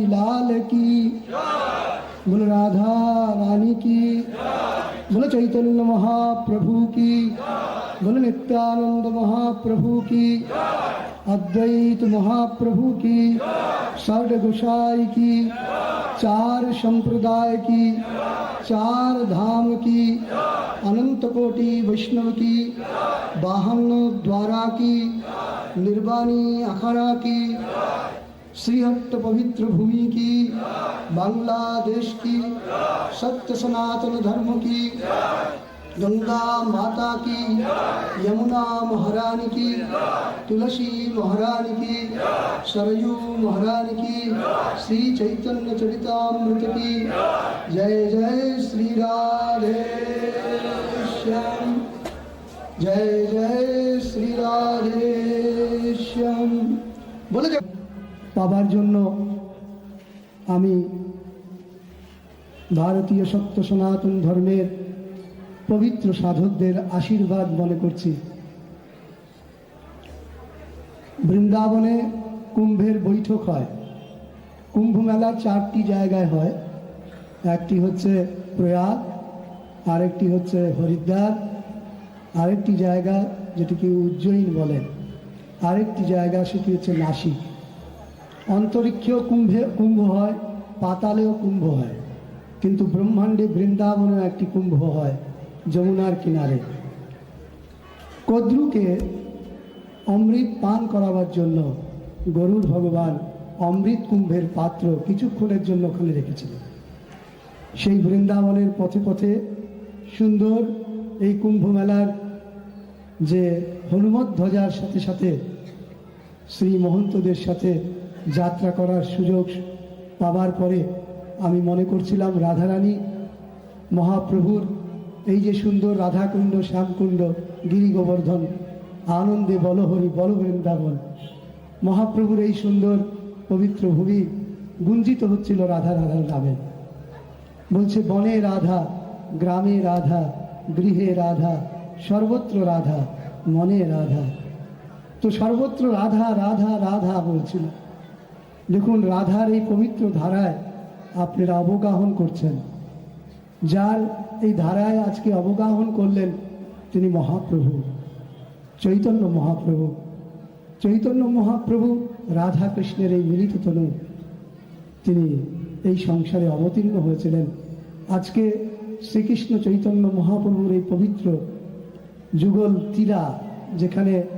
लाल की, बोलो राधा रानी की, बोलो चैतन्य महाप्रभु की, बोलो नित्यानंद महाप्रभु की, अद्वैत महाप्रभु की, षड गोसाई की, चार संप्रदाय की, चार धाम की, अनंत कोटि वैष्णव की, 52 द्वारा की, निर्वाणी अखाड़ा की, श्रीहट्ट पवित्र भूमि की, बांग्लादेश की, सत्य सनातन धर्म की, गंगा माता की, यमुना महारानी की, तुलसी महारानी की, सरयू महारानी की, श्री चैतन्य चरितामृत की। जय जय श्री राधे श्याम, जय जय श्री राधे श्याम। बोले পাবার জন্য আমি ভারতীয় সত্য সনাতন ধর্মের পবিত্র সাধকদের আশীর্বাদ মনে করছি। বৃন্দাবনে কুম্ভের বৈঠক হয়। কুম্ভ মেলা 4টি জায়গায় হয়। একটি হচ্ছে প্রয়াগ, আরেকটি হচ্ছে হরিদ্বার, আরেকটি জায়গা যেটিকে উজ্জয়িন বলেন, আরেকটি জায়গা সেটি হচ্ছে নাসিক। অন্তরিক্ষেও কুম্ভ হয়, পাতালেও কুম্ভ হয়, কিন্তু ব্রহ্মাণ্ডে বৃন্দাবনেও একটি কুম্ভ হয় যমুনার কিনারে। কদ্রুকে অমৃত পান করাবার জন্য গরুড় ভগবান অমৃত কুম্ভের পাত্র কিছুক্ষণের জন্য ওখানে রেখেছিলেন। সেই বৃন্দাবনের পথে পথে সুন্দর এই কুম্ভ মেলার যে হনুমত ধ্বজার সাথে সাথে শ্রী মহন্তদের সাথে যাত্রা করার সুযোগ পাবার পরে আমি মনে করছিলাম রাধারানী মহাপ্রভুর এই যে সুন্দর রাধাকুণ্ড, শ্যামকুণ্ড, গিরি গোবর্ধন, আনন্দে বলহরি বল বৃন্দাবন, মহাপ্রভুর এই সুন্দর পবিত্র ভূমি গুঞ্জিত হচ্ছিল রাধা রাধার নামে। বলছে বনে রাধা, গ্রামে রাধা, গৃহে রাধা, সর্বত্র রাধা, মনে রাধা। তো সর্বত্র রাধা রাধা রাধা বলছিল। দেখুন রাধার এই পবিত্র ধারায় আপনারা অবগাহন করছেন। যার এই ধারায় আজকে অবগাহন করলেন তিনি মহাপ্রভু চৈতন্য মহাপ্রভু। চৈতন্য মহাপ্রভু রাধা কৃষ্ণের এই মিলিত তনু, তিনি এই সংসারে অবতীর্ণ হয়েছিলেন। আজকে শ্রীকৃষ্ণ চৈতন্য মহাপ্রভুর এই পবিত্র যুগল তীরা, যেখানে